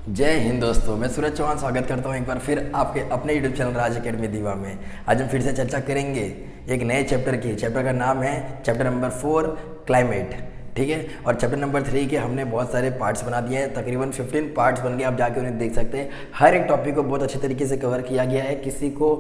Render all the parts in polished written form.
जय हिंद दोस्तों, मैं सूरज चौहान स्वागत करता हूँ एक बार फिर आपके अपने यूट्यूब चैनल राज अकेडमी दीवा में। आज हम फिर से चर्चा करेंगे एक नए चैप्टर की। चैप्टर का नाम है चैप्टर नंबर 4 क्लाइमेट। ठीक है, और चैप्टर नंबर 3 के हमने बहुत सारे पार्ट्स बना दिए हैं, तकरीबन 15 पार्ट्स बन गए। आप जाके उन्हें देख सकते हैं। हर एक टॉपिक को बहुत अच्छे तरीके से कवर किया गया है, किसी को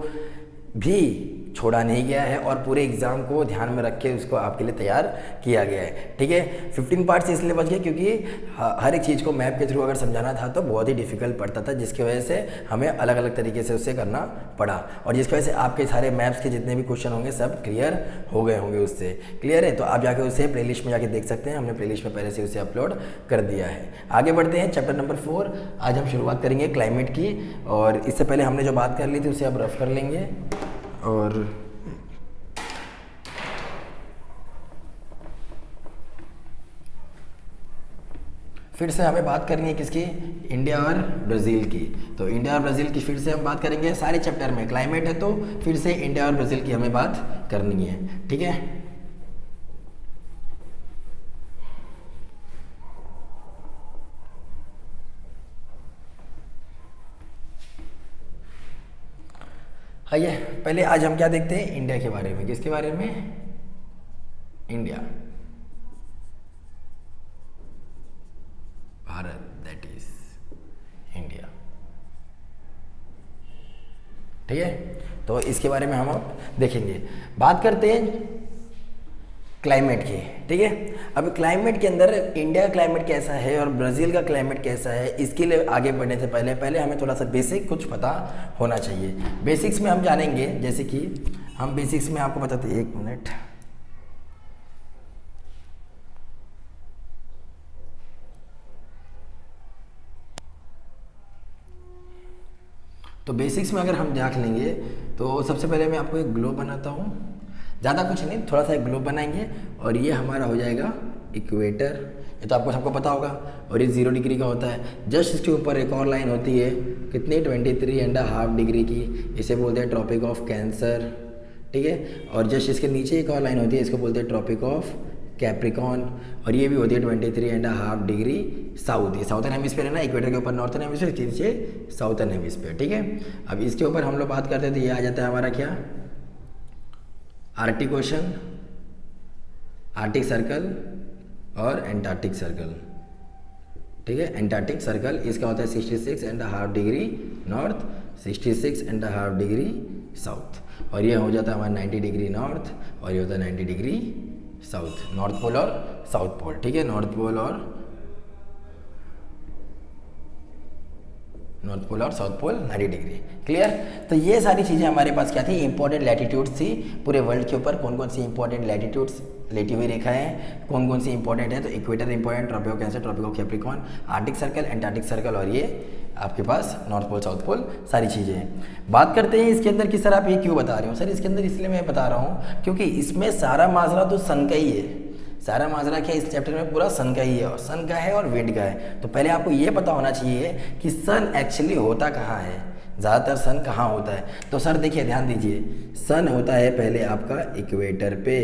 भी छोड़ा नहीं गया है और पूरे एग्ज़ाम को ध्यान में रख के उसको आपके लिए तैयार किया गया है। ठीक है, 15 पार्ट्स इसलिए बच गए क्योंकि हर एक चीज़ को मैप के थ्रू अगर समझाना था तो बहुत ही डिफिकल्ट पड़ता था, जिसकी वजह से हमें अलग अलग तरीके से उससे करना पड़ा, और जिसकी वजह से आपके सारे मैप्स के जितने भी क्वेश्चन होंगे सब क्लियर हो गए होंगे। उससे क्लियर है तो आप जाके उसे प्लेलिस्ट में जाके देख सकते हैं। हमने प्लेलिस्ट में पहले से उसे अपलोड कर दिया है। आगे बढ़ते हैं चैप्टर नंबर 4। आज हम शुरुआत करेंगे क्लाइमेट की, और इससे पहले हमने जो बात कर ली थी उसे अब रफ कर लेंगे। और फिर से हमें बात करनी है किसकी, इंडिया और ब्राज़ील की। तो इंडिया और ब्राज़ील की फिर से हम बात करेंगे। सारे चैप्टर में क्लाइमेट है तो फिर से इंडिया और ब्राज़ील की हमें बात करनी है। ठीक है, आइए पहले आज हम क्या देखते हैं, इंडिया के बारे में। किसके बारे में, India, Bharat, that is India. ठीक है, तो इसके बारे में हम अब देखेंगे। बात करते हैं क्लाइमेट की। ठीक है, अब क्लाइमेट के अंदर इंडिया का क्लाइमेट कैसा है और ब्राज़ील का क्लाइमेट कैसा है, इसके लिए आगे बढ़ने से पहले पहले हमें थोड़ा सा बेसिक कुछ पता होना चाहिए। बेसिक्स में हम जानेंगे, जैसे कि हम बेसिक्स में आपको बताते हैं, एक मिनट। तो बेसिक्स में अगर हम देख लेंगे तो सबसे पहले मैं आपको एक ग्लोब बनाता हूँ। ज़्यादा कुछ नहीं, थोड़ा सा एक ग्लोब बनाएंगे और ये हमारा हो जाएगा इक्वेटर। ये तो आपको सबको पता होगा, और ये 0 डिग्री का होता है। जस्ट इसके ऊपर एक और लाइन होती है, कितनी, 23.5 डिग्री की। इसे बोलते हैं ट्रॉपिक ऑफ कैंसर। ठीक है, और जस्ट इसके नीचे एक और लाइन होती है, इसको बोलते हैं ट्रॉपिक ऑफ कैप्रिकॉन, और ये भी होती है 23.5 डिग्री साउथ। ये साउथर्न हेमिस्फीयर है ना, इक्वेटर के ऊपर नॉर्थर्न हेमिस्फीयर, इसके नीचे साउथर्न हेमिस्फीयर। ठीक है, अब इसके ऊपर हम लोग बात करते हैं तो ये आ जाता है हमारा क्या, आर्कटिक ओशन, आर्कटिक सर्कल और एंटार्कटिक सर्कल। ठीक है, एंटार्कटिक सर्कल इसका होता है 66.5 डिग्री नॉर्थ, 66.5 डिग्री साउथ, और ये हो जाता है हमारा 90 डिग्री नॉर्थ, और ये होता है 90 डिग्री साउथ, नॉर्थ पोल और साउथ पोल। ठीक है, नॉर्थ पोल और साउथ पोल 90 डिग्री। क्लियर, तो ये सारी चीज़ें हमारे पास क्या थी, इंपॉर्टेंट लैटिट्यूड्स थी पूरे वर्ल्ड के ऊपर। कौन कौन सी इंपॉर्टेंट लैटिट्यूड्स, लेटी हुई रेखा है, कौन कौन सी इंपॉर्टेंट है, तो equator important, Tropic of cancer, tropic of Capricorn, Arctic Circle, Antarctic Circle, और ये आपके पास नॉर्थ पोल, साउथ पोल, सारी चीज़ें हैं। बात करते हैं इसके अंदर कि सर आप ये क्यों बता रहे हो। सर इसके अंदर इसलिए मैं बता रहा हूँ क्योंकि इसमें सारा माजरा तो सन का ही है। सारा माजरा क्या, इस चैप्टर में पूरा सन का ही है, और सन का है और विंड का है। तो पहले आपको ये पता होना चाहिए कि सन एक्चुअली होता कहाँ है, ज़्यादातर सन कहाँ होता है। तो सर देखिए, ध्यान दीजिए, सन होता है पहले आपका इक्वेटर पे।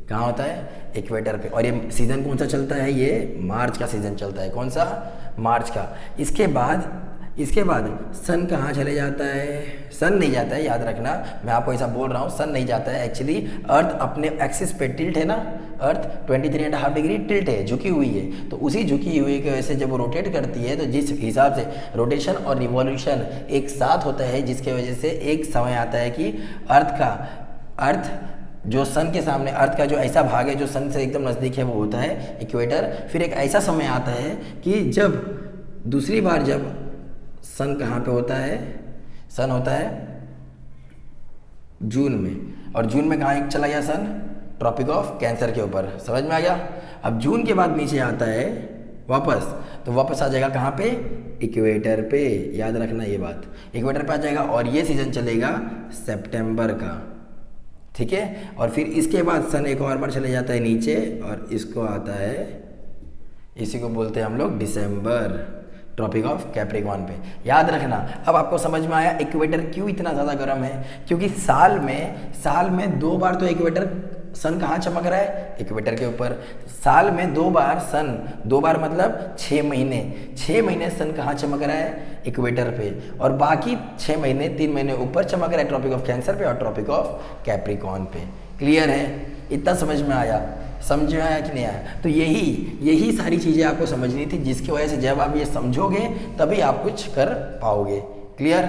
कहाँ होता है, इक्वेटर पे। और ये सीज़न कौन सा चलता है, ये मार्च का सीज़न चलता है। कौन सा, मार्च का। इसके बाद सन कहाँ चले जाता है, सन नहीं जाता है, याद रखना, मैं आपको ऐसा बोल रहा हूँ, सन नहीं जाता है। एक्चुअली अर्थ अपने एक्सिस पे टिल्ट है ना, अर्थ 23.5 डिग्री टिल्ट है, झुकी हुई है। तो उसी झुकी हुई की वजह से जब वो रोटेट करती है, तो जिस हिसाब से रोटेशन और रिवॉल्यूशन एक साथ होता है, जिसके वजह से एक समय आता है कि अर्थ जो सन के सामने, अर्थ का जो ऐसा भाग है जो सन से एकदम नज़दीक है, वो होता है इक्वेटर। फिर एक ऐसा समय आता है कि जब दूसरी बार जब सन कहाँ पे होता है, सन होता है जून में, और जून में कहाँ चला गया सन, ट्रॉपिक ऑफ कैंसर के ऊपर। समझ में आ गया। अब जून के बाद नीचे आता है वापस, तो वापस आ जाएगा कहाँ पे, इक्वेटर पे। याद रखना ये बात, इक्वेटर पे आ जाएगा, और ये सीज़न चलेगा सितंबर का। ठीक है, और फिर इसके बाद सन एक और बार चले जाता है नीचे, और इसको आता है, इसी को बोलते हैं हम लोग दिसंबर, ट्रॉपिक ऑफ कैप्रिकॉन पे। याद रखना, अब आपको समझ में आया इक्वेटर क्यों इतना ज़्यादा गर्म है, क्योंकि साल में 2 बार तो इक्वेटर सन कहाँ चमक रहा है? इक्वेटर के ऊपर। साल में 2 बार सन, 2 बार मतलब 6 महीने, 6 महीने सन कहाँ चमक रहा है? इक्वेटर पे। और बाकी 6 महीने, 3 महीने ऊपर चमक रहा है ट्रॉपिक ऑफ कैंसर पे और ट्रॉपिक ऑफ कैप्रिकॉर्न पे। क्लियर है? इतना समझ में आया? समझ में आया कि नहीं आया? तो यही सारी चीज़ें आपको समझनी थी, जिसकी वजह से जब आप ये समझोगे तभी आप कुछ कर पाओगे। क्लियर?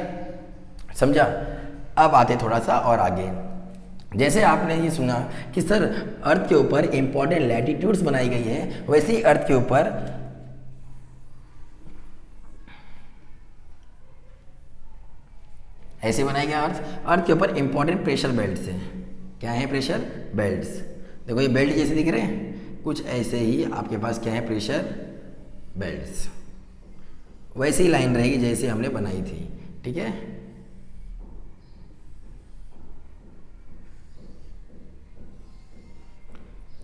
समझा? अब आते थोड़ा सा और आगे। जैसे आपने ये सुना कि सर अर्थ के ऊपर इंपॉर्टेंट लैटिट्यूड्स बनाई गई है, वैसे ही अर्थ के ऊपर ऐसे बनाया गया अर्थ के ऊपर इंपॉर्टेंट प्रेशर बेल्ट्स हैं। क्या है? Pressure belts. देखो ये बेल्ट जैसे दिख रहे हैं, कुछ ऐसे ही आपके पास क्या है? Pressure belts. वैसे ही लाइन रहेगी जैसे हमने बनाई थी। ठीक है?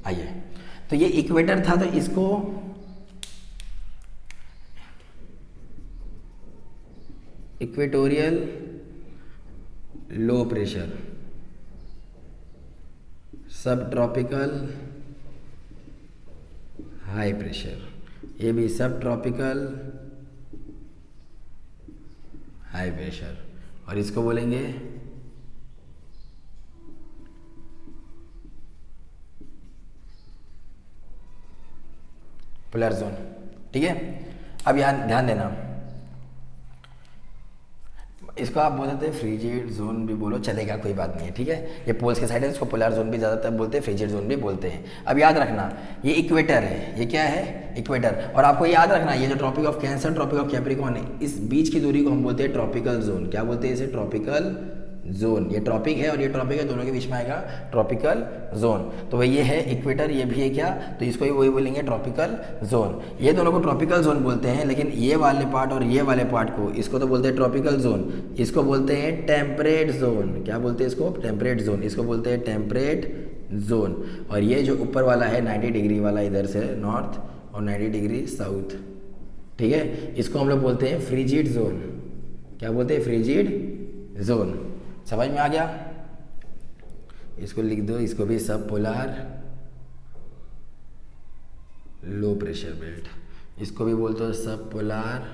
आइए, तो ये इक्वेटर था, तो इसको इक्वेटोरियल लो प्रेशर, सब ट्रॉपिकल हाई प्रेशर, ये भी सब ट्रॉपिकल हाई प्रेशर, और इसको बोलेंगे पोलर जोन। ठीक है? अब यहाँ ध्यान देना, इसको आप बोल सकते हैं फ्रीजिड जोन भी बोलो, चलेगा, कोई बात नहीं है। ठीक है? ये पोल्स के साइड है, इसको पोलर जोन भी ज़्यादातर बोलते हैं, फ्रीजिड जोन भी बोलते हैं। अब याद रखना ये इक्वेटर है, ये क्या है? इक्वेटर। और आपको याद रखना ये जो Tropic of cancer, tropic of Capricorn है, इस बीच की दूरी को हम बोलते हैं ट्रॉपिकल जोन। क्या बोलते हैं इसे? Tropical zone. ये ट्रॉपिक है और ये ट्रॉपिक है, दोनों के बीच में आएगा ट्रॉपिकल जोन। तो वही ये है इक्वेटर, ये भी है क्या? तो इसको ही वही बोलेंगे ट्रॉपिकल जोन। ये दोनों को ट्रॉपिकल जोन बोलते हैं, लेकिन ये वाले पार्ट और ये वाले पार्ट को, इसको तो बोलते हैं ट्रॉपिकल जोन, इसको बोलते हैं टेम्परेट जोन। क्या बोलते हैं इसको? Temperate zone. इसको बोलते हैं टेम्परेट जोन। और ये जो ऊपर वाला है 90 डिग्री वाला, इधर से नॉर्थ और 90 डिग्री साउथ, ठीक है, इसको हम लोग बोलते हैं फ्रीजिड जोन। क्या बोलते हैं? Frigid zone. समझ में आ गया? इसको लिख दो, इसको भी सब पोलर लो प्रेशर बेल्ट, इसको भी बोलते हो सब पोलर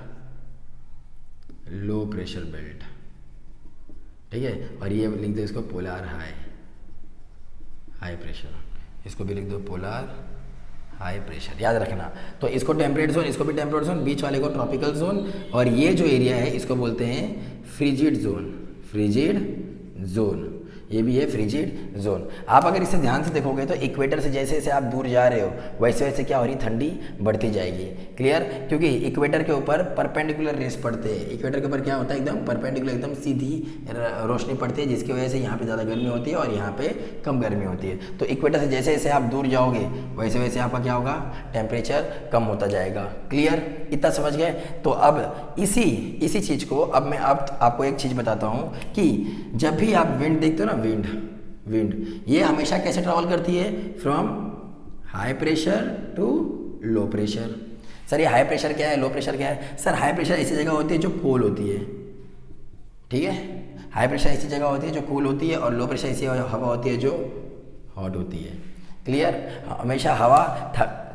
लो प्रेशर बेल्ट। ठीक है? और ये लिख दो इसको पोलर हाई प्रेशर, इसको भी लिख दो पोलर हाई प्रेशर। याद रखना। तो इसको टेम्परेट जोन, इसको भी टेम्परेट जोन, बीच वाले को ट्रॉपिकल जोन, और ये जो एरिया है इसको बोलते हैं फ्रीजिड जोन। फ्रीजिड जोन, ये भी है फ्रीजिड जोन। आप अगर इसे ध्यान से देखोगे तो इक्वेटर से जैसे जैसे आप दूर जा रहे हो वैसे वैसे क्या हो रही? ठंडी बढ़ती जाएगी। क्लियर? क्योंकि इक्वेटर के ऊपर परपेंडिकुलर रेस पड़ते हैं। इक्वेटर के ऊपर क्या होता है? एकदम परपेंडिकुलर, एकदम सीधी रोशनी पड़ती है, जिसकी वजह से यहाँ पे ज़्यादा गर्मी होती है और यहाँ पे कम गर्मी होती है। तो इक्वेटर से जैसे जैसे आप दूर जाओगे वैसे वैसे आपका क्या होगा? टेम्परेचर कम होता जाएगा। क्लियर? इतना समझ गए? तो अब इसी चीज़ को अब मैं आपको एक चीज़ बताता हूँ कि जब भी आप विंड देखते हो ना, विंड ये हमेशा कैसे ट्रैवल करती है? From high pressure to low pressure. Sir ये हाई प्रेशर क्या है, लो प्रेशर क्या है? सर हाई प्रेशर ऐसी जगह होती है जो कूल होती है। ठीक है? हाई प्रेशर ऐसी जगह होती है जो कूल होती है, और लो प्रेशर ऐसी हवा होती है जो हॉट होती है। क्लियर? हमेशा हवा,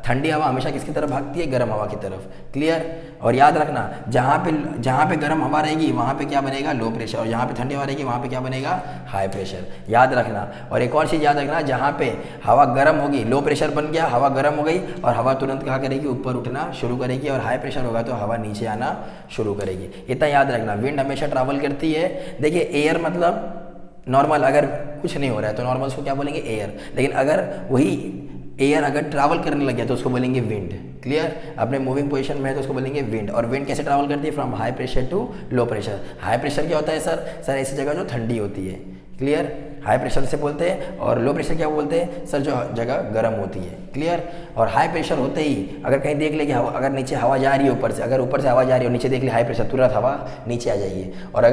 ठंडी हवा हमेशा किसकी तरफ भागती है? गर्म हवा की तरफ। क्लियर? और याद रखना जहाँ पे गर्म हवा रहेगी वहाँ पे क्या बनेगा? लो प्रेशर, और जहाँ पे ठंडी हवा रहेगी वहाँ पे क्या बनेगा? High pressure. याद रखना। और एक और चीज़ याद रखना, जहाँ पे हवा गर्म होगी, लो प्रेशर बन गया, हवा गर्म हो गई, और हवा तुरंत क्या करेगी? ऊपर उठना शुरू करेगी, और हाई प्रेशर होगा तो हवा नीचे आना शुरू करेगी। इतना याद रखना। विंड हमेशा ट्रैवल करती है। देखिए एयर मतलब नॉर्मल, अगर कुछ नहीं हो रहा है तो नॉर्मल उसको क्या बोलेंगे? एयर। लेकिन अगर वही एयर अगर ट्रैवल करने लग गया तो उसको बोलेंगे विंड। क्लियर? अपने मूविंग पोजीशन में है तो उसको बोलेंगे विंड। और विंड कैसे ट्रैवल करती है? From high pressure to low pressure. High pressure क्या होता है सर ऐसी जगह जो ठंडी होती है। क्लियर? हाई प्रेशर से बोलते हैं। और लो प्रेशर क्या बोलते हैं? सर जो जगह गर्म होती है। क्लियर? और हाई प्रेशर होते ही अगर कहीं देख ले कि हवा, अगर नीचे हवा जा रही है ऊपर से, अगर ऊपर से हवा जा रही है और नीचे देख ले हाई प्रेशर, तुरंत हवा नीचे आ जाइए। और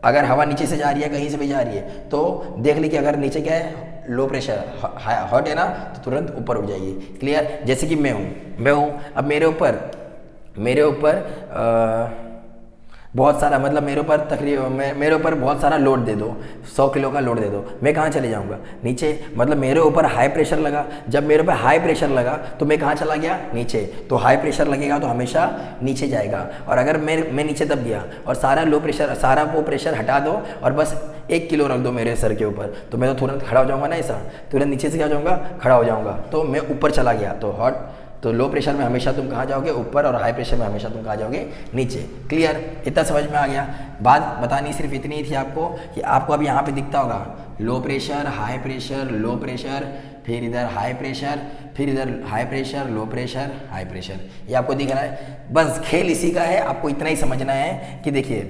अगर हवा नीचे से जा रही है, कहीं से भी जा रही है, तो देख ली कि अगर नीचे क्या है? लो प्रेशर, हॉट है ना, तो तुरंत ऊपर उठ जाइए। क्लियर? जैसे कि मैं हूँ, अब मेरे ऊपर बहुत सारा, मतलब मेरे ऊपर तकरीबन मेरे ऊपर बहुत सारा लोड दे दो, 100 किलो का लोड दे दो, मैं कहाँ चले जाऊँगा? नीचे। मतलब मेरे ऊपर हाई प्रेशर लगा, जब मेरे ऊपर हाई प्रेशर लगा तो मैं कहाँ चला गया? नीचे। तो हाई प्रेशर लगेगा तो हमेशा नीचे जाएगा। और अगर मैं नीचे दब गया और सारा लो प्रेशर, सारा वो प्रेशर हटा दो और बस 1 किलो रख दो मेरे सर के ऊपर, तो मैं तो तुरंत खड़ा हो जाऊँगा ना, ऐसा तुरंत नीचे से क्या हो जाऊँगा? खड़ा हो जाऊँगा। तो मैं ऊपर चला गया। तो लो प्रेशर में हमेशा तुम कहाँ जाओगे? ऊपर। और हाई प्रेशर में हमेशा तुम कहाँ जाओगे? नीचे। क्लियर? इतना समझ में आ गया? बात बतानी सिर्फ इतनी ही थी आपको कि आपको अब यहाँ पे दिखता होगा लो pressure, high pressure, low pressure, फिर इधर हाई प्रेशर, फिर इधर हाई प्रेशर, लो प्रेशर, हाई प्रेशर, ये आपको दिख रहा है। बस खेल इसी का है, आपको इतना ही समझना है कि देखिए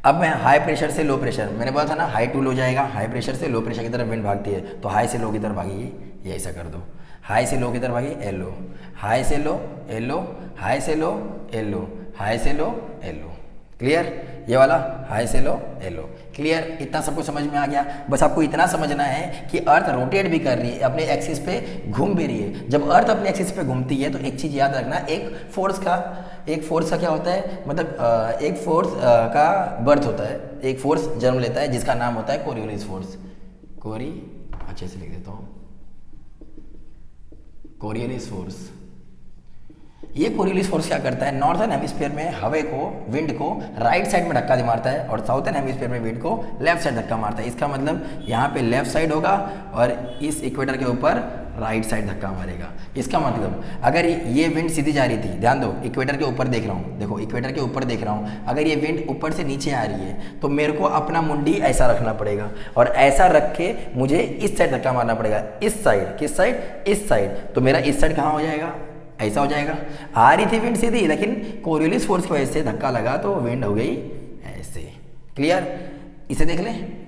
अब मैं हाई प्रेशर से लो प्रेशर, मैंने बोला था ना हाई टू लो जाएगा, हाई प्रेशर से लो प्रेशर की तरफ विंड भागती है, तो हाई से लो की तरफ भागेगी, ये ऐसा कर दो। हाई से लो की तरफ भागी, एलो, हाई से लो, एलो, हाई से लो, एलो, हाई से लो, एलो। क्लियर? ये वाला हाई से लो, एलो। क्लियर? इतना सबको समझ में आ गया? बस आपको इतना समझना है कि अर्थ रोटेट भी कर रही है, अपने एक्सिस पे घूम भी रही है। जब अर्थ अपने एक्सिस पे घूमती है तो एक चीज़ याद रखना, एक फोर्स का क्या होता है, मतलब एक फोर्स का बर्थ होता है, एक फोर्स जन्म लेता है जिसका नाम होता है कोरियोलिस फोर्स। अच्छे से लिख देता हूँ, कोरियोलिस फोर्स। ये कोरियोलिस फोर्स क्या करता है? नॉर्थर्न हेमिस्फीयर में हवा को, विंड को राइट साइड में धक्का मारता है और साउथर्न हेमिस्फीयर में विंड को लेफ्ट साइड धक्का मारता है। इसका मतलब यहाँ पे लेफ्ट साइड होगा और इस इक्वेटर के ऊपर राइट साइड धक्का मारेगा। इसका मतलब अगर ये विंड सीधी जा रही थी, ध्यान दो, इक्वेटर के ऊपर देख रहा हूँ, देखो इक्वेटर के ऊपर देख रहा हूँ, अगर ये विंड ऊपर से नीचे आ रही है तो मेरे को अपना मुंडी ऐसा रखना पड़ेगा और ऐसा रख के मुझे इस साइड धक्का मारना पड़ेगा। इस साइड, किस साइड? इस साइड। तो मेरा इस साइड कहाँ हो जाएगा? ऐसा हो जाएगा। आ रही थी विंड सीधी, लेकिन कोरियोलिस फोर्स की वजह से धक्का लगा तो विंड हो गई ऐसे। क्लियर? इसे देख लें।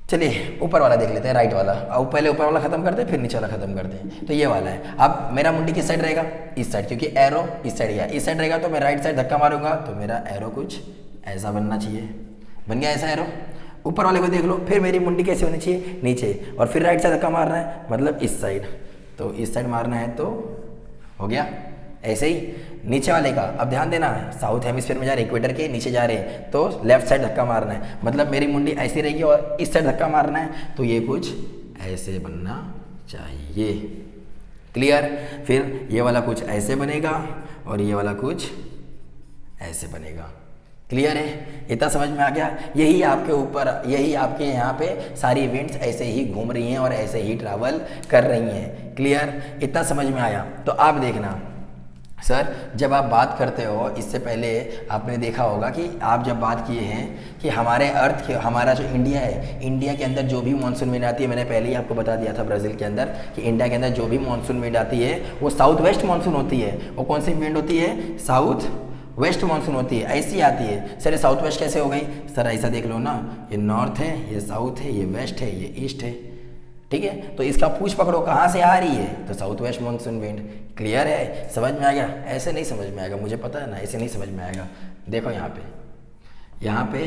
चलिए ऊपर वाला देख लेते हैं, राइट वाला। अब पहले ऊपर वाला खत्म करते हैं, फिर नीचे वाला खत्म करते हैं। तो ये वाला है। अब मेरा मुंडी किस साइड रहेगा? इस साइड, क्योंकि एरो इस साइड या इस साइड रहेगा तो मैं राइट साइड धक्का मारूंगा तो मेरा एरो कुछ ऐसा बनना चाहिए। बन गया ऐसा एरो। ऊपर वाले को देख लो, फिर मेरी मुंडी कैसे होनी चाहिए? नीचे, और फिर राइट साइड धक्का मारना है, मतलब इस साइड। तो इस साइड मारना है तो हो गया ऐसे ही। नीचे वाले का अब ध्यान देना, साउथ हेमिस्फीयर में जा रहे, इक्वेटर के नीचे जा रहे हैं तो लेफ्ट साइड धक्का मारना है, मतलब मेरी मुंडी ऐसी रहेगी और इस साइड धक्का मारना है तो ये कुछ ऐसे बनना चाहिए। क्लियर? फिर ये वाला कुछ ऐसे बनेगा और ये वाला कुछ ऐसे बनेगा। क्लियर है? इतना समझ में आ गया? यही आपके ऊपर, यही आपके यहाँ पे सारी विंड्स ऐसे ही घूम रही हैं और ऐसे ही ट्रैवल कर रही हैं। क्लियर? इतना समझ में आया? तो आप देखना सर, जब आप बात करते हो, इससे पहले आपने देखा होगा कि आप जब बात किए हैं कि हमारे अर्थ के, हमारा जो इंडिया है, इंडिया के अंदर जो भी मानसून विंड आती है, मैंने पहले ही आपको बता दिया था ब्राज़ील के अंदर कि इंडिया के अंदर जो भी मानसून विंड आती है वो साउथ वेस्ट मानसून होती है। वो कौन सी विंड होती है? साउथ वेस्ट मानसून होती है, ऐसी आती है। सर ये साउथ वेस्ट कैसे हो गई? सर ऐसा देख लो ना, ये नॉर्थ है, ये साउथ है, ये वेस्ट है, ये ईस्ट है। ठीक है, तो इसका पूछ पकड़ो कहाँ से आ रही है, तो south west monsoon wind. Clear है? समझ में आ गया? ऐसे नहीं समझ में आएगा, मुझे पता है ना, ऐसे नहीं समझ में आएगा। देखो यहाँ पे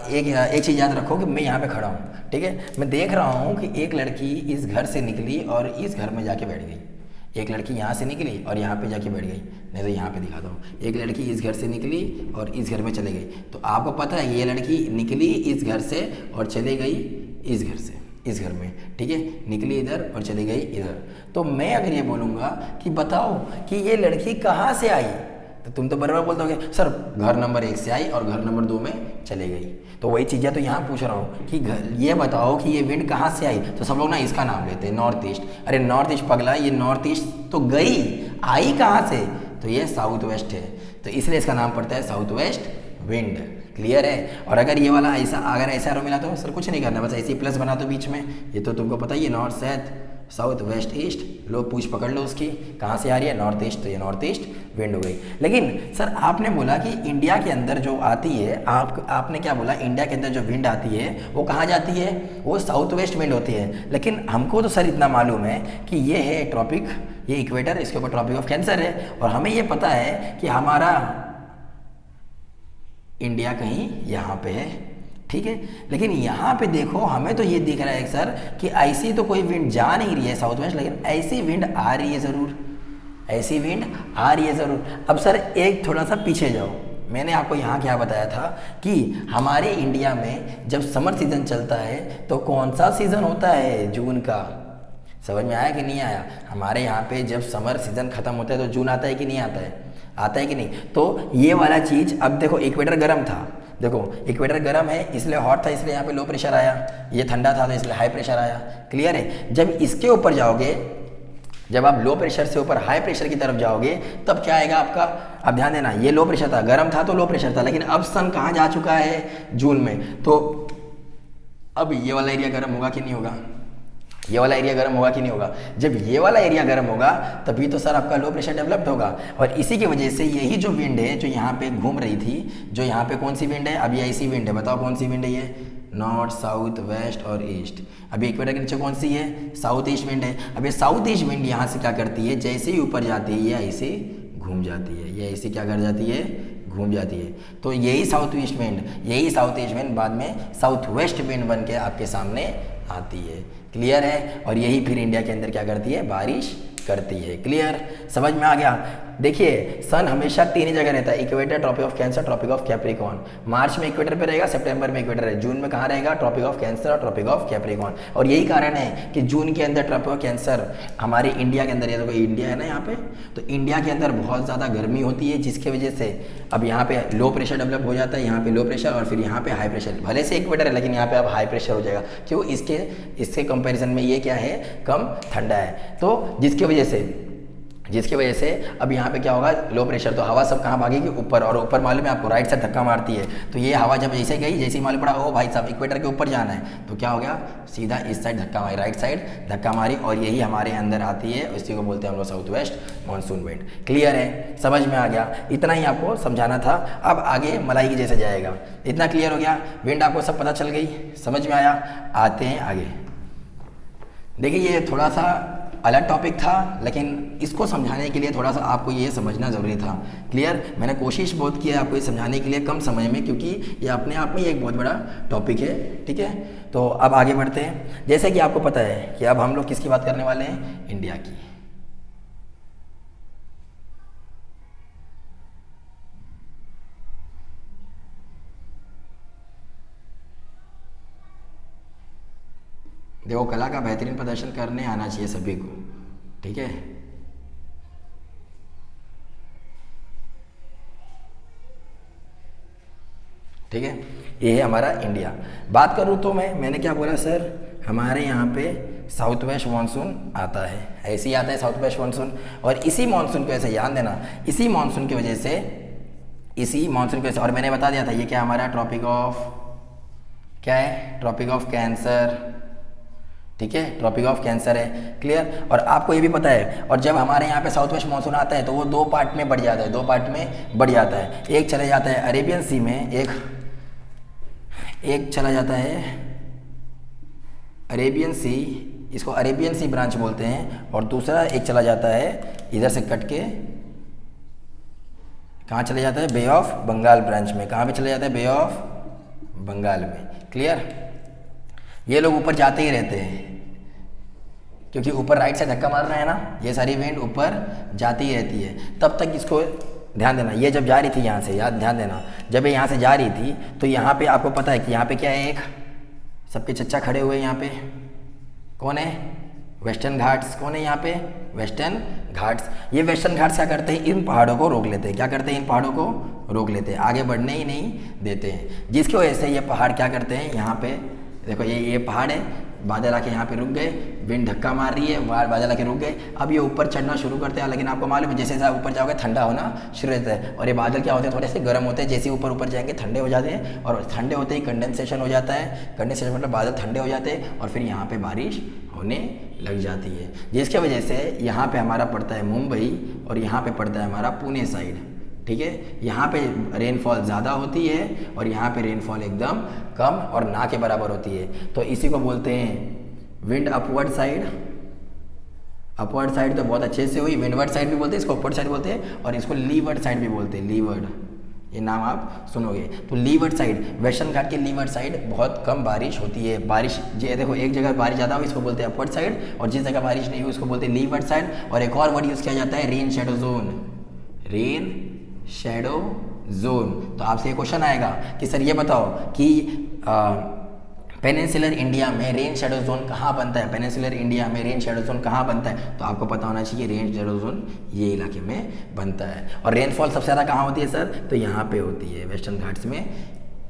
एक चीज़ याद रखो कि मैं यहाँ पे खड़ा हूँ, ठीक है, मैं देख रहा हूँ कि एक लड़की इस घर से निकली और इस घर में जाके बैठ गई। एक लड़की यहाँ से निकली और यहाँ पे जाके बैठ गई। नहीं तो यहाँ पे दिखाता हूँ, एक लड़की इस घर से निकली और इस घर में चली गई। तो आपको पता है ये लड़की निकली इस घर से और चली गई इस घर से, इस घर में, ठीक है, निकली इधर और चली गई इधर। तो मैं अगर ये बोलूँगा कि बताओ कि ये लड़की कहाँ से आई, तो तुम तो बराबर बोल दोगे सर घर नंबर 1 से आई और घर नंबर 2 में चले गई। तो वही चीज़ें तो यहाँ पूछ रहा हूँ कि ये बताओ कि ये विंड कहाँ से आई। तो सब लोग ना इसका नाम लेते हैं नॉर्थ ईस्ट। अरे नॉर्थ ईस्ट पगला, ये नॉर्थ ईस्ट तो गई, आई कहाँ से? तो ये साउथ वेस्ट है, तो इसलिए इसका नाम पड़ता है साउथ वेस्ट विंड। क्लियर है? और अगर ये वाला ऐसा, अगर ऐसा एरो मिला तो सर कुछ नहीं करना, बस ऐसे ही प्लस बना दो बीच में। ये तो तुमको पता ही है, नॉर्थ साउथ वेस्ट ईस्ट। लो पूछ पकड़ लो उसकी, कहाँ से आ रही है? नॉर्थ ईस्ट, तो ये नॉर्थ ईस्ट विंड हो गई। लेकिन सर आपने बोला कि इंडिया के अंदर जो आती है, आपने क्या बोला, इंडिया के अंदर जो विंड आती है वो कहाँ जाती है? वो साउथ वेस्ट विंड होती है। लेकिन हमको तो सर इतना मालूम है कि ये है ट्रॉपिक, ये इक्वेटर, इसके ऊपर ट्रॉपिक ऑफ कैंसर है, और हमें ये पता है कि हमारा इंडिया कहीं यहाँ पे है, ठीक है। लेकिन यहाँ पे देखो हमें तो ये दिख रहा है सर कि ऐसी तो कोई विंड जा नहीं रही है साउथ वेस्ट, लेकिन ऐसी विंड आ रही है ज़रूर। ऐसी विंड आ रही है ज़रूर। अब सर एक थोड़ा सा पीछे जाओ, मैंने आपको यहाँ क्या बताया था कि हमारे इंडिया में जब समर सीज़न चलता है तो कौन सा सीज़न होता है? जून का। समझ में आया कि नहीं आया? हमारे यहाँ पे जब समर सीज़न ख़त्म होता है तो जून आता है कि नहीं आता है? आता है कि नहीं? तो ये वाला चीज़, अब देखो इक्वेटर गर्म था, देखो इक्वेटर गर्म है इसलिए हॉट था, इसलिए यहाँ पे लो प्रेशर आया, ये ठंडा था तो इसलिए हाई प्रेशर आया। क्लियर है? जब इसके ऊपर जाओगे, जब आप लो प्रेशर से ऊपर हाई प्रेशर की तरफ जाओगे तब क्या आएगा आपका? अब ध्यान देना, ये लो प्रेशर था, गर्म था तो लो प्रेशर था, लेकिन अब सन कहाँ जा चुका है? जून में। तो अब ये वाला एरिया गर्म होगा कि नहीं होगा? ये वाला एरिया गर्म होगा कि नहीं होगा? जब ये वाला एरिया गर्म होगा तभी तो सर आपका लो प्रेशर डेवलप्ड होगा। और इसी की वजह से यही जो विंड है जो यहाँ पे घूम रही थी, जो यहाँ पे कौन सी विंड है? अब ये ऐसी विंड है, बताओ कौन सी विंड है ये? नॉर्थ, साउथ, वेस्ट और ईस्ट। अभी इक्वेटर के नीचे कौन सी है? साउथ ईस्ट विंड है। अब ये साउथ ईस्ट विंड यहाँ से क्या करती है? जैसे ही ऊपर जाती है ये ऐसे घूम जाती है, ये ऐसे क्या कर जाती है? घूम जाती है। तो यही साउथ ईस्ट विंड, यही साउथ ईस्ट विंड बाद में साउथ वेस्ट विंड बन के आपके सामने आती है। क्लियर है? और यही फिर इंडिया के अंदर क्या करती है? बारिश करती है। क्लियर? समझ में आ गया? देखिए सन हमेशा तीन ही जगह रहता है, equator, tropic of cancer, tropic of capricorn. मार्च में इक्वेटर पे रहेगा, सितंबर में इक्वेटर है, जून में कहाँ रहेगा? ट्रॉपिक ऑफ कैंसर और ट्रॉपिक ऑफ कैप्रिकॉर्न। और यही कारण है कि जून के अंदर ट्रॉपिक ऑफ कैंसर हमारे इंडिया के अंदर, ये देखो इंडिया है ना यहाँ पे, तो इंडिया के अंदर बहुत ज़्यादा गर्मी होती है जिसकी वजह से अब यहाँ पे लो प्रेशर डेवलप हो जाता है, यहाँ पे लो प्रेशर और फिर यहाँ पे हाई प्रेशर। भले से इक्वेटर है लेकिन यहाँ पे अब हाई प्रेशर हो जाएगा। क्यों? इसके कंपेरिजन में ये क्या है? कम ठंडा है। तो जिसकी वजह से अब यहाँ पे क्या होगा? लो प्रेशर, तो हवा सब कहाँ भागेगी? ऊपर। और ऊपर मालूम है आपको राइट साइड धक्का मारती है, तो ये हवा जब जैसे गई, जैसे ही मालूम पड़ा ओ भाई साहब इक्वेटर के ऊपर जाना है, तो क्या हो गया? सीधा इस साइड धक्का मारी, राइट साइड धक्का मारी, और यही हमारे अंदर आती है, इसी को बोलते हैं हम लोग south west monsoon wind. Clear है? समझ में आ गया? इतना ही आपको समझाना था। अब आगे मलाई की जैसे जाएगा। इतना क्लियर हो गया? विंड आपको सब पता चल गई, समझ में आया? आते हैं आगे। देखिए ये थोड़ा सा अलग टॉपिक था, लेकिन इसको समझाने के लिए थोड़ा सा आपको ये समझना ज़रूरी था। क्लियर? मैंने कोशिश बहुत की है आपको ये समझाने के लिए कम समय में, क्योंकि ये अपने आप में एक बहुत बड़ा टॉपिक है। ठीक है? तो अब आगे बढ़ते हैं। जैसे कि आपको पता है कि अब हम लोग किसकी बात करने वाले हैं? इंडिया की। देखो कला का बेहतरीन प्रदर्शन करने आना चाहिए सभी को। ठीक है? ठीक है? ये है हमारा इंडिया। बात करूँ तो मैंने क्या बोला सर? हमारे यहाँ पे साउथ वेस्ट मानसून आता है, ऐसे ही आता है साउथ वेस्ट मानसून। और इसी मानसून की वजह से, ध्यान देना, इसी मानसून की वजह से, और मैंने बता दिया था ये क्या हमारा ट्रॉपिक ऑफ, क्या है? Tropic of Cancer. ठीक है? ट्रॉपिक ऑफ कैंसर है। क्लियर? और आपको ये भी पता है, और जब हमारे यहाँ पे साउथ वेस्ट मानसून आता है तो वो दो पार्ट में बढ़ जाता है, एक चले जाता है अरेबियन सी में, एक चला जाता है अरेबियन सी, इसको अरेबियन सी ब्रांच बोलते हैं, और दूसरा एक चला जाता है इधर से कट के कहाँ चले जाता है? बे ऑफ बंगाल ब्रांच में। कहाँ पे चले जाता है? बे ऑफ बंगाल में। क्लियर? ये लोग ऊपर जाते ही रहते हैं क्योंकि ऊपर राइट से धक्का मार रहा है ना, ये सारी विंड ऊपर जाती ही रहती है। तब तक इसको ध्यान देना, ये जब जा रही थी यहाँ से, याद ध्यान देना, जब ये यहाँ से जा रही थी तो यहाँ पे आपको पता है कि यहाँ पे क्या है? एक सबके चच्चा खड़े हुए यहाँ पे कौन है? वेस्टर्न घाट्स। कौन है यहाँ पे? वेस्टर्न घाट्स। ये वेस्टर्न घाट्स क्या करते हैं? इन पहाड़ों को रोक लेते हैं। क्या करते हैं? इन पहाड़ों को रोक लेते हैं, आगे बढ़ने ही नहीं देते हैं। जिसकी वजह से ये पहाड़ क्या करते हैं? यहाँ पे देखो ये पहाड़ है, बादल आके यहाँ पे रुक गए, विंड धक्का मार रही है, बादल आके रुक गए। अब ये ऊपर चढ़ना शुरू करते हैं, लेकिन आपको मालूम है जैसे जैसे ऊपर जाओगे ठंडा होना शुरू होता है। और ये बादल क्या होते हैं? थोड़े से गर्म होते हैं, जैसे ऊपर जाएंगे ठंडे हो जाते हैं, और ठंडे होते ही कंडेंसेशन हो जाता है। कंडेंसेशन मतलब बादल ठंडे हो जाते हैं और फिर यहाँ पे बारिश होने लग जाती है, जिसकी वजह से यहाँ पे हमारा पड़ता है मुंबई और यहाँ पे पड़ता है हमारा पुणे साइड। ठीक है? यहाँ पे रेनफॉल ज़्यादा होती है और यहाँ पे रेनफॉल एकदम कम और ना के बराबर होती है। तो इसी को बोलते हैं wind upward side. Upward side तो बहुत अच्छे से हुई, विंडवर्ड साइड भी बोलते हैं इसको, अपवर्ड साइड बोलते हैं, और इसको लीवर्ड साइड भी बोलते हैं। लीवर्ड ये नाम आप सुनोगे। तो लीवर्ड साइड, वेस्टर्न घाट के लीवर्ड साइड बहुत कम बारिश होती है। बारिश ये देखो, एक जगह बारिश ज़्यादा हो इसको बोलते हैं अपवर्ड साइड, और जिस जगह बारिश नहीं हो उसको बोलते हैं लीवर्ड साइड। और एक और वर्ड यूज़ किया जाता है rain shadow zone, rain shadow zone. तो आपसे ये क्वेश्चन आएगा कि सर ये बताओ कि पेनिनसुलर इंडिया में रेन शेडो जोन कहाँ बनता है, पेनिनसुलर इंडिया में रेन शेडो जोन कहाँ बनता है, तो आपको पता होना चाहिए रेन शेडो जोन ये इलाके में बनता है। और रेनफॉल सबसे ज़्यादा कहाँ होती है सर, तो यहाँ पे होती है वेस्टर्न घाट्स में।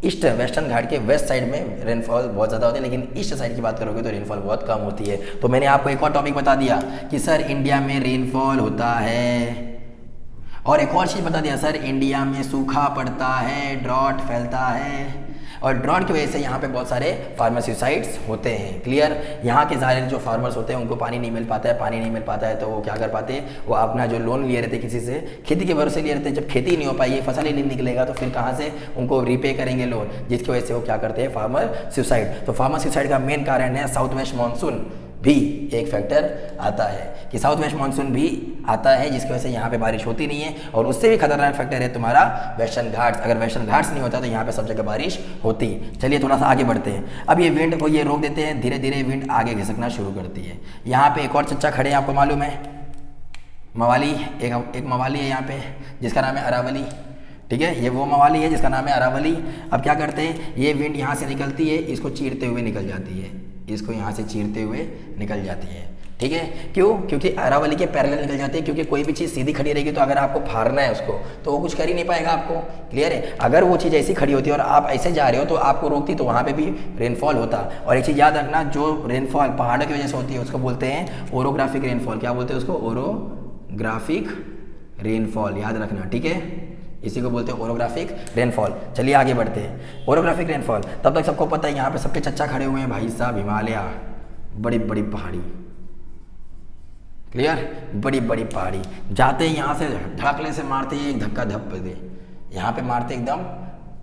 ईस्ट वेस्टर्न घाट के वेस्ट साइड में रेनफॉल बहुत ज़्यादा होती है, लेकिन ईस्ट साइड की बात करोगे तो रेनफॉल बहुत कम होती है। तो मैंने आपको एक और टॉपिक बता दिया कि सर इंडिया में रेनफॉल होता है, और एक और चीज़ बता दिया सर इंडिया में सूखा पड़ता है, ड्रॉट फैलता है, और ड्रॉट की वजह से यहाँ पे बहुत सारे फार्मर सुसाइड्स होते हैं। क्लियर, यहाँ के ज़ाहिर जो फार्मर्स होते हैं उनको पानी नहीं मिल पाता है, पानी नहीं मिल पाता है तो वो क्या कर पाते हैं, वो अपना जो लोन लिए रहते किसी से, खेती के भरोसे लिए रहते हैं। जब खेती नहीं हो पाएगी, फसल ही नहीं निकलेगा, तो फिर कहाँ से उनको रीपे करेंगे लोन, जिसकी वजह से वो क्या करते हैं, फार्मर सुसाइड। तो फार्मर सुसाइड का मेन कारण है साउथ वेस्ट मानसून भी एक फैक्टर आता है कि साउथ वेस्ट मानसून भी आता है, जिसकी वजह से यहाँ पे बारिश होती नहीं है। और उससे भी खतरनाक फैक्टर है तुम्हारा वेस्टर्न घाट्स। अगर वेस्टर्न घाट्स नहीं होता तो यहाँ पे सब जगह बारिश होती। चलिए थोड़ा सा आगे बढ़ते हैं। अब ये विंड को ये रोक देते हैं, धीरे धीरे विंड आगे घिसकना शुरू करती है। यहाँ पे एक और चच्चा खड़े हैं, आपको मालूम है, मवाली, एक मवाली है यहाँ पे जिसका नाम है अरावली। ठीक है, ये वो मवाली है जिसका नाम है अरावली। अब क्या करते हैं, ये विंड यहाँ से निकलती है, इसको चीरते हुए निकल जाती है, इसको यहाँ से चीरते हुए निकल जाती है। ठीक है, क्यों, क्योंकि अरावली के पैरेलल निकल जाती है, क्योंकि कोई भी चीज़ सीधी खड़ी रहेगी तो अगर आपको फाड़ना है उसको तो वो कुछ कर ही नहीं पाएगा आपको। क्लियर है, अगर वो चीज़ ऐसी खड़ी होती है और आप ऐसे जा रहे हो तो आपको रोकती, तो वहाँ पे भी रेनफॉल होता। और एक चीज़ याद रखना, जो रेनफॉल पहाड़ों की वजह से होती है उसको बोलते हैं ओरोग्राफिक रेनफॉल। क्या बोलते हैं उसको, ओरोग्राफिक रेनफॉल, याद रखना। ठीक है, इसी को बोलते हैं ओरोग्राफिक रेनफॉल। चलिए आगे बढ़ते हैं। ओरोग्राफिक रेनफॉल तब तक सबको पता है, यहाँ पे सबके चच्चा खड़े हुए हैं भाई साहब, हिमालय, बड़ी बड़ी पहाड़ी। क्लियर, बड़ी बड़ी पहाड़ी, जाते हैं यहाँ से धड़कले से मारते हैं, एक धक्का धप दे, यहाँ पे मारते एकदम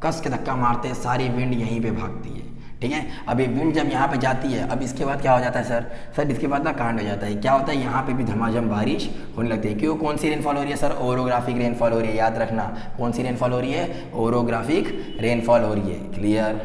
कस के धक्का मारते हैं, सारी विंड यहीं पे भागती है। ठीक है, अब ये विंड जब यहाँ पे जाती है, अब इसके बाद क्या हो जाता है सर इसके बाद ना कांड हो जाता है। क्या होता है, यहाँ पे भी झमाझम बारिश होने लगती है। क्यों, कौन सी रेनफॉल हो रही है सर, ओरोग्राफिक रेनफॉल हो रही है। याद रखना, कौन सी रेनफॉल हो रही है, ओरोग्राफिक रेनफॉल हो रही है। क्लियर,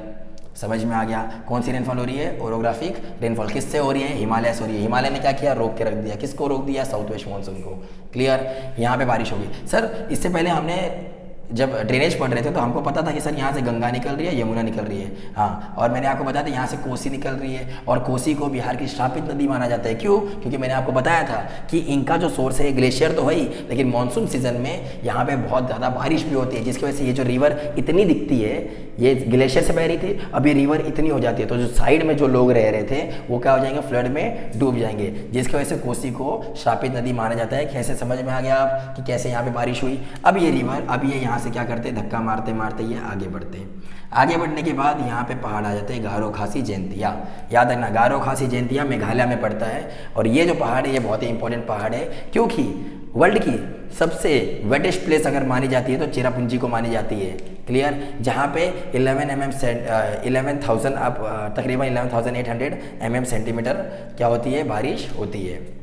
समझ में आ गया, कौन सी रेनफॉल हो रही है, ओरोग्राफिक रेनफॉल। किससे हो रही है, हिमालय से हो रही है। हिमालय ने क्या किया, रोक के रख दिया, किसको रोक दिया, साउथ वेस्ट मानसून को। क्लियर, यहाँ पे बारिश होगी। सर इससे पहले हमने जब ड्रेनेज पढ़ रहे थे तो हमको पता था कि सर यहाँ से गंगा निकल रही है, यमुना निकल रही है, हाँ, और मैंने आपको बताया था यहाँ से कोसी निकल रही है, और कोसी को बिहार की श्रापित नदी माना जाता है। क्यों, क्योंकि मैंने आपको बताया था कि इनका जो सोर्स है ग्लेशियर तो है ही, लेकिन मानसून सीजन में यहाँ पे बहुत ज़्यादा बारिश भी होती है, जिसकी वजह से ये जो रिवर इतनी दिखती है, ये ग्लेशियर से बह रही थी, अब ये रिवर इतनी हो जाती है, तो जो साइड में जो लोग रह रहे थे वो क्या हो जाएंगे, फ्लड में डूब जाएंगे, जिसकी वजह से कोसी को श्रापित नदी माना जाता है। कैसे, समझ में आ गया आप कि कैसे यहाँ पे बारिश हुई। अब ये रिवर, अब ये यहाँ से क्या करते हैं, धक्का मारते मारते ये आगे बढ़ते हैं। आगे बढ़ने के बाद यहाँ पे पहाड़ आ जाते हैं, गारो खासी जयंतिया। याद रखना, गारो खासी जयंतिया मेघालय में पड़ता है, और ये जो पहाड़ है ये बहुत ही इंपॉर्टेंट पहाड़ है, क्योंकि वर्ल्ड की सबसे वेटेस्ट प्लेस अगर मानी जाती है तो चेरापूंजी को मानी जाती है। क्लियर, जहाँ पे 11,000 अब तकरीबन 11,800 सेंटीमीटर क्या होती है, बारिश होती है।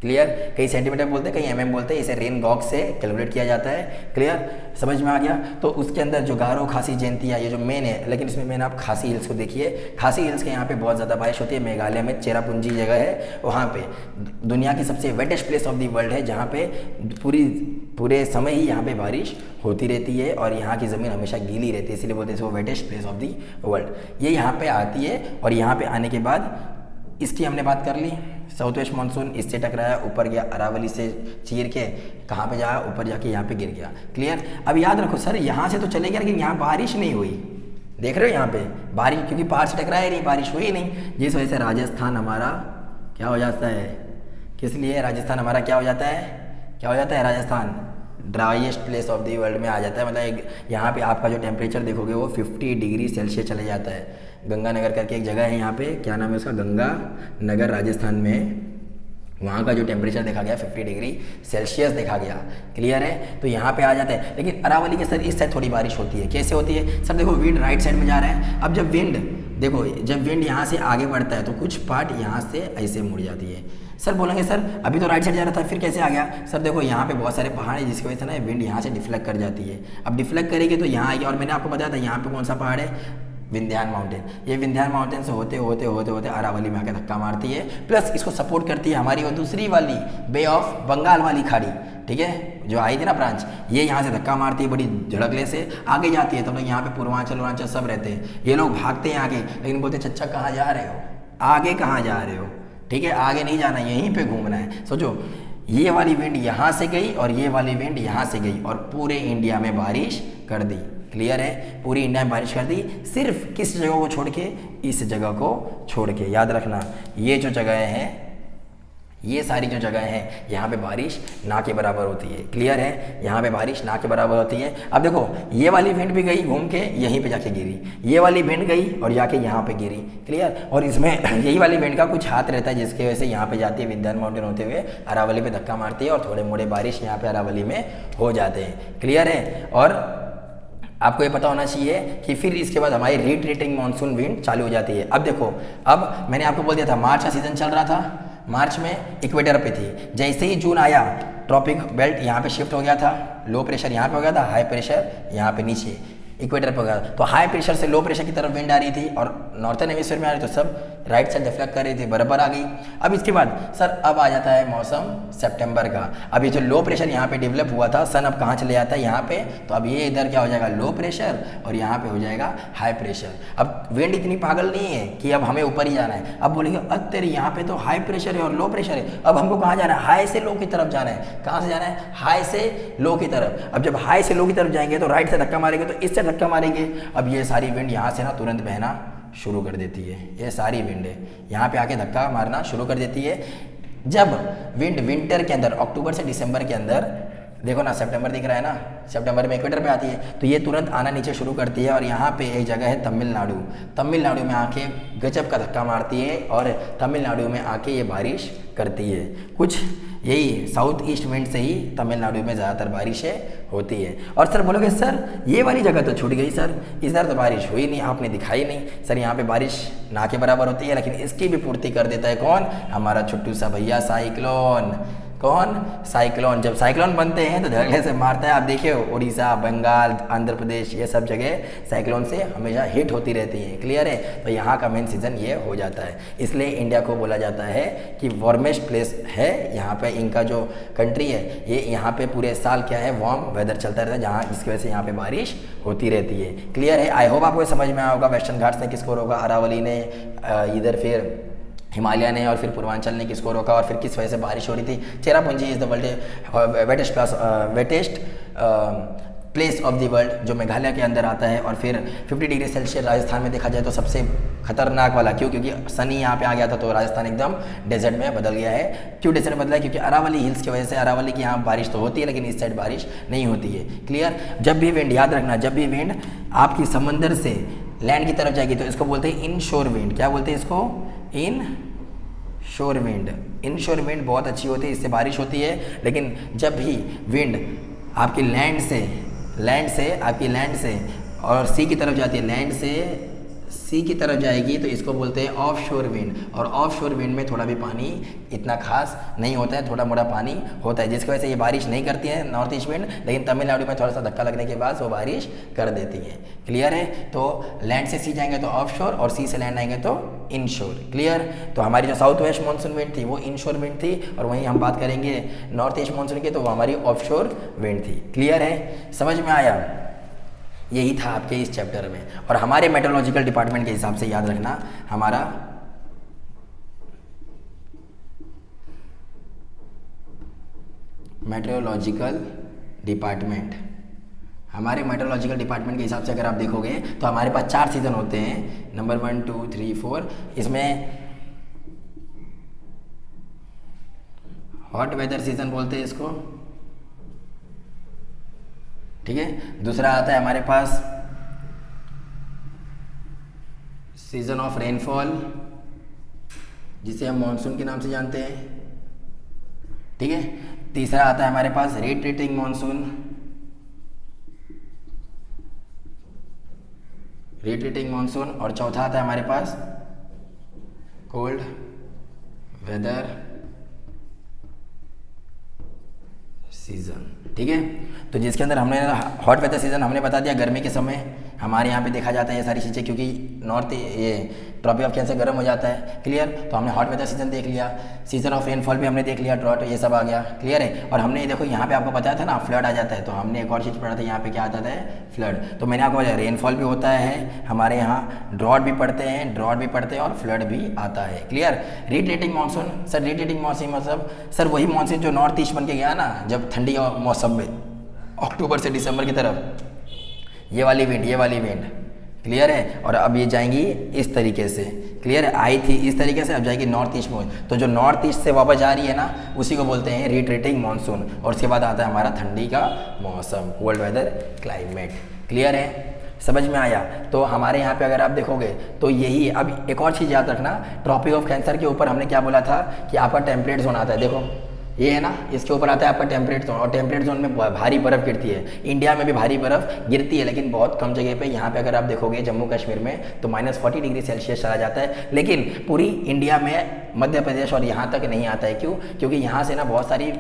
क्लियर, कई सेंटीमीटर बोलते हैं, कई एमएम बोलते हैं, इसे रेन गॉग से कैलकुलेट किया जाता है। क्लियर, समझ में आ गया। तो उसके अंदर जो गारो खासी जयंतिया ये जो मेन है, लेकिन इसमें मेन आप खासी हिल्स को देखिए। खासी हिल्स के यहाँ पे बहुत ज़्यादा बारिश होती है। मेघालय में चेरापूंजी जगह है, वहाँ पे दुनिया की सबसे wettest place of the world है, जहाँ पे पूरे समय ही यहाँ पे बारिश होती रहती है, और यहाँ की ज़मीन हमेशा गीली रहती है, इसलिए बोलते हैं इसको wettest place of the world. ये यहाँ पे आती है, और यहाँ पे आने के बाद इसकी हमने बात कर ली, साउथ वेस्ट मानसून इससे टकराया, ऊपर गया, अरावली से चीर के कहाँ पे जाया, ऊपर जाके यहाँ पे गिर गया। क्लियर, अब याद रखो सर यहाँ से तो चले गया, लेकिन यहाँ बारिश नहीं हुई। देख रहे हो यहाँ पे बारिश, क्योंकि पहाड़ से टकराया नहीं, बारिश हुई नहीं, जिस वजह से राजस्थान हमारा क्या हो जाता है, किस लिए राजस्थान हमारा क्या हो जाता है, Rajasthan driest place of the world में आ जाता है। मतलब यहाँ पे आपका जो टेम्परेचर देखोगे वो 50 डिग्री सेल्सियस चले जाता है। गंगानगर करके एक जगह है यहाँ पे, क्या नाम है उसका, गंगा नगर, राजस्थान में वहाँ का जो टेम्परेचर देखा गया 50 डिग्री सेल्सियस देखा गया। क्लियर है, तो यहाँ पे आ जाता है। लेकिन अरावली के सर इस साइड थोड़ी बारिश होती है। कैसे होती है सर? देखो विंड राइट साइड में जा रहा है। अब जब विंड देखो जब विंड यहाँ से आगे बढ़ता है तो कुछ पार्ट यहाँ से ऐसे मुड़ जाती है। सर बोलेंगे सर अभी तो राइट साइड जा रहा था फिर कैसे आ गया? सर देखो यहाँ पे बहुत सारे पहाड़ है जिसकी वजह से ना विंड यहाँ से डिफ्लेक्ट कर जाती है। अब डिफ्लेक्ट करेगी तो यहाँ आएगी। और मैंने आपको बताया था यहाँ पे कौन सा पहाड़ है? विंध्यान माउंटेन। ये विंध्यान माउंटेन से होते होते होते होते अरावली में आके धक्का मारती है। प्लस इसको सपोर्ट करती है हमारी वो दूसरी वाली बे ऑफ बंगाल वाली खाड़ी, ठीक है, जो आई थी ना ब्रांच, ये यहाँ से धक्का मारती है बड़ी झड़कले से, आगे जाती है। तो लोग यहाँ पे पूर्वांचल उर्वांचल सब रहते हैं। ये लोग भागते हैं आगे, लेकिन बोलते चच्चा कहाँ जा रहे हो? आगे कहाँ जा रहे हो? ठीक है, आगे नहीं जाना, यहीं पे घूमना है। सोचो ये वाली विंड यहाँ से गई और ये वाली विंड यहाँ से गई और पूरे इंडिया में बारिश कर दी। क्लियर है, पूरी इंडिया में बारिश कर दी, सिर्फ किस जगह को छोड़ के? इस जगह को छोड़ के। याद रखना ये जो जगह हैं, ये सारी जो जगह हैं यहाँ पे बारिश ना के बराबर होती है। क्लियर है, यहाँ पे बारिश ना के बराबर होती है। अब देखो ये वाली विंड भी गई घूम के यहीं पे जाके गिरी, ये वाली विंड गई और जाके यहाँ पे गिरी। क्लियर, और इसमें यही वाली विंड का कुछ हाथ रहता है जिसकी वजह से यहाँ पे जाती है, विंध्यान माउंटेन होते हुए अरावली पे धक्का मारती है और थोड़े मोड़े बारिश यहाँ पे अरावली में हो जाते हैं। क्लियर है, और आपको ये पता होना चाहिए कि फिर इसके बाद हमारी रिट्रीटिंग मानसून विंड चालू हो जाती है। अब देखो, अब मैंने आपको बोल दिया था मार्च का सीजन चल रहा था, मार्च में इक्वेटर पे थी। जैसे ही जून आया ट्रॉपिक बेल्ट यहाँ पे शिफ्ट हो गया था, लो प्रेशर यहाँ पे हो गया था, हाई प्रेशर यहाँ पे नीचे इक्वेटर पे हो गया। तो हाई प्रेशर से लो प्रेशर की तरफ विंड आ रही थी और नॉर्थन हेमिस्फीयर में आ रही, तो सब राइट साइड डिफ्लेक्ट कर रही थी, बराबर आ गई। अब इसके बाद सर अब आ जाता है मौसम सितंबर का। अब ये जो लो प्रेशर यहाँ पे डेवलप हुआ था, सन अब कहाँ चले जाता है? यहाँ पे। तो अब ये इधर क्या हो जाएगा? लो प्रेशर, और यहाँ पे हो जाएगा हाई प्रेशर। अब विंड इतनी पागल नहीं है कि अब हमें ऊपर ही जाना है। अब बोलेंगे अब तेरे यहाँ पे तो हाई प्रेशर है और लो प्रेशर है, अब हमको कहाँ जाना है? हाई से लो की तरफ जाना है। कहाँ से जाना है? हाई से लो की तरफ। अब जब हाई से लो की तरफ जाएंगे तो राइट से धक्का मारेंगे, तो इससे धक्का मारेंगे। अब ये सारी विंड यहाँ से ना तुरंत बहना शुरू कर देती है। ये सारी विंड है यहाँ पे आके धक्का मारना शुरू कर देती है। जब विंड विंटर के अंदर अक्टूबर से दिसंबर के अंदर, देखो ना सितंबर दिख रहा है ना, सितंबर में इक्वेटर पे आती है, तो ये तुरंत आना नीचे शुरू करती है। और यहाँ पे एक जगह है तमिलनाडु, तमिलनाडु में आके गजब का धक्का मारती है और तमिलनाडु में आके ये बारिश करती है। कुछ यही साउथ ईस्ट विंड से ही तमिलनाडु में ज़्यादातर बारिशें होती है। और सर बोलोगे सर ये वाली जगह तो छूट गई सर, इधर तो बारिश हुई नहीं, आपने दिखाई नहीं। सर यहाँ पे बारिश ना के बराबर होती है, लेकिन इसकी भी पूर्ति कर देता है कौन? हमारा छोटू सा भैया साइक्लोन। कौन? साइक्लोन। जब साइक्लोन बनते हैं तो धड़ल्ले से मारता है। आप देखिए उड़ीसा, बंगाल, आंध्र प्रदेश, ये सब जगह साइक्लोन से हमेशा हिट होती रहती है। क्लियर है, तो यहाँ का मेन सीजन ये हो जाता है। इसलिए इंडिया को बोला जाता है कि वार्मेस्ट प्लेस है। यहाँ पे इनका जो कंट्री है, ये यहाँ पे पूरे साल क्या है, वार्म वेदर चलता रहता है, जहाँ जिसकी वजह से यहाँ पे बारिश होती रहती है। क्लियर है, आई होप आपको समझ में आया होगा। वेस्टर्न घाट्स ने किसको रोका? अरावली ने, इधर फिर हिमालय ने, और फिर पूर्वांचल ने किसको रोका, और फिर किस वजह से बारिश हो रही थी। Cherrapunji is the world wettest place of the world, जो मेघालय के अंदर आता है। और फिर 50 डिग्री सेल्सियस राजस्थान में देखा जाए तो सबसे खतरनाक वाला, क्यों? क्योंकि सनी यहाँ पे आ गया था, तो राजस्थान एकदम डेजर्ट में बदल गया है। क्यों डेजर्ट बदला है? क्योंकि अरावली हिल्स की वजह से। अरावली की यहाँ बारिश तो होती है, लेकिन इस साइड बारिश नहीं होती है। क्लियर, जब भी विंड, याद रखना, जब भी विंड आपकी समंदर से लैंड की तरफ जाएगी तो इसको बोलते हैं इन शोर विंड। क्या बोलते हैं इसको? इन शोर विंड। इन शोर विंड बहुत अच्छी होती है, इससे बारिश होती है। लेकिन जब भी विंड आपकी लैंड से और सी की तरफ जाती है, लैंड से सी की तरफ जाएगी, तो इसको बोलते हैं ऑफ शोर विंड। और ऑफ शोर विंड में थोड़ा भी पानी इतना खास नहीं होता है, थोड़ा मोड़ा पानी होता है, जिसकी वजह से ये बारिश नहीं करती है नॉर्थ ईस्ट विंड। लेकिन तमिलनाडु में थोड़ा सा धक्का लगने के बाद वो बारिश कर देती है। क्लियर है, तो लैंड से सी जाएंगे तो ऑफ शोर, और सी से लैंड आएंगे तो इन शोर। क्लियर, तो हमारी जो साउथ वेस्ट मानसून विंड थी वो इन शोर विंड थी, और वहीं हम बात करेंगे नॉर्थ ईस्ट मानसून की, तो वो हमारी ऑफ शोर विंड थी। क्लियर है, समझ में आया? यही था आपके इस चैप्टर में। और हमारे मेट्रोलॉजिकल डिपार्टमेंट के हिसाब से याद रखना, हमारा मेट्रोलॉजिकल डिपार्टमेंट, हमारे मेट्रोलॉजिकल डिपार्टमेंट के हिसाब से अगर आप देखोगे तो हमारे पास 4 सीज़न होते हैं, नंबर 1, 2, 3, 4। इसमें हॉट वेदर सीजन बोलते हैं इसको, ठीक है। दूसरा आता है हमारे पास सीजन ऑफ रेनफॉल, जिसे हम मानसून के नाम से जानते हैं। ठीक है। तीसरा आता है हमारे पास रिट्रीटिंग मानसून, रिट्रीटिंग मानसून, और चौथा आता है हमारे पास कोल्ड वेदर सीजन। ठीक है, तो जिसके अंदर हमने हॉट वेदर सीजन हमने बता दिया, गर्मी के समय हमारे यहाँ पे देखा जाता है ये सारी चीज़ें, क्योंकि नॉर्थ ये ट्रॉपिक ऑफ कैंसर गर्म हो जाता है। क्लियर, तो हमने हॉट वेदर सीजन देख लिया, सीजन ऑफ रेनफॉल भी हमने देख लिया, ड्रॉट ये सब आ गया। क्लियर है, और हमने देखो यहाँ पे आपको बताया था ना फ्लड आ जाता है, तो हमने एक और चीज़ पढ़ा था यहाँ पे क्या आता है फ्लड। तो मैंने आपको बताया रेनफॉल भी होता है हमारे यहाँ, ड्रॉट भी पड़ते हैं और फ्लड भी आता है। Clear, retreating monsoon, sir retreating monsoon मतलब सर वही मानसून जो नॉर्थ ईस्ट बन के गया ना जब ठंडी का मौसम में अक्टूबर से दिसंबर की तरफ, ये वाली विंड। क्लियर है, और अब ये जाएंगी इस तरीके से। क्लियर है, आई थी इस तरीके से, अब जाएगी नॉर्थ ईस्ट में, तो जो नॉर्थ ईस्ट से वापस जा रही है ना उसी को बोलते हैं रिट्रीटिंग मानसून। और उसके बाद आता है हमारा ठंडी का मौसम, कोल्ड वेदर क्लाइमेट। क्लियर है, समझ में आया। तो हमारे यहाँ पे अगर आप देखोगे तो यही, अब एक और चीज़ याद रखना, ट्रॉपिक ऑफ कैंसर के ऊपर हमने क्या बोला था कि आपका टेम्परेट जोन आता है, देखो ये है ना, इसके ऊपर आता है आपका टेम्परेट जोन, और टेम्परेट जोन में भारी बर्फ़ गिरती है। इंडिया में भी भारी बर्फ़ गिरती है, लेकिन बहुत कम जगह पे। यहाँ पे अगर आप देखोगे जम्मू कश्मीर में तो -40 डिग्री सेल्सियस चला जाता है, लेकिन पूरी इंडिया में मध्य प्रदेश और यहाँ तक नहीं आता है। क्यों? क्योंकि यहाँ से ना बहुत सारी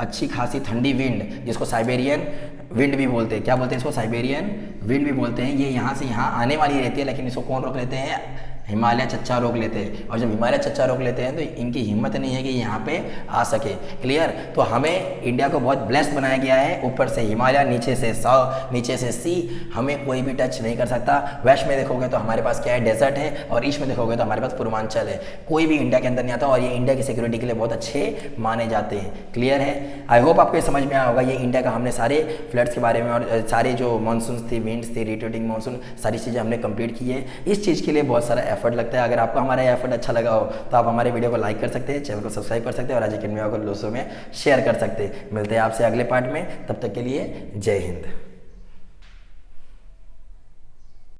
अच्छी खासी ठंडी विंड, जिसको साइबेरियन विंड भी बोलते हैं, क्या बोलते हैं इसको, साइबेरियन विंड भी बोलते हैं, ये यहाँ से यहाँ आने वाली रहती है। लेकिन इसको कौन रोक लेते हैं? हिमालय चच्चा रोक लेते हैं, और जब हिमालय चच्चा रोक लेते हैं तो इनकी हिम्मत नहीं है कि यहाँ पे आ सके। क्लियर, तो हमें इंडिया को बहुत ब्लेस्ड बनाया गया है, ऊपर से हिमालय, नीचे से सी, हमें कोई भी टच नहीं कर सकता। वेस्ट में देखोगे तो हमारे पास क्या है, डेजर्ट है, और ईस्ट में देखोगे तो हमारे पास पूर्वांचल है, कोई भी इंडिया के अंदर नहीं आता, और ये इंडिया की सिक्योरिटी के लिए बहुत अच्छे माने जाते हैं। क्लियर है, आई होप आपको ये समझ में आया होगा। ये इंडिया का हमने सारे फ्लड्स के बारे में और सारे जो मानसून थी, विंड्स थी, रिट्रीटिंग मानसून, सारी चीज़ें हमने कंप्लीट की है। इस चीज़ के लिए बहुत सारा एफर्ट लगता है। अगर आपको हमारा एफर्ट अच्छा लगा हो तो आप हमारे वीडियो को लाइक कर सकते हैं, चैनल को सब्सक्राइब कर सकते हैं, और आज अकेडमी को दोस्तों में शेयर कर सकते हैं। मिलते हैं आपसे अगले पार्ट में, तब तक के लिए जय हिंद।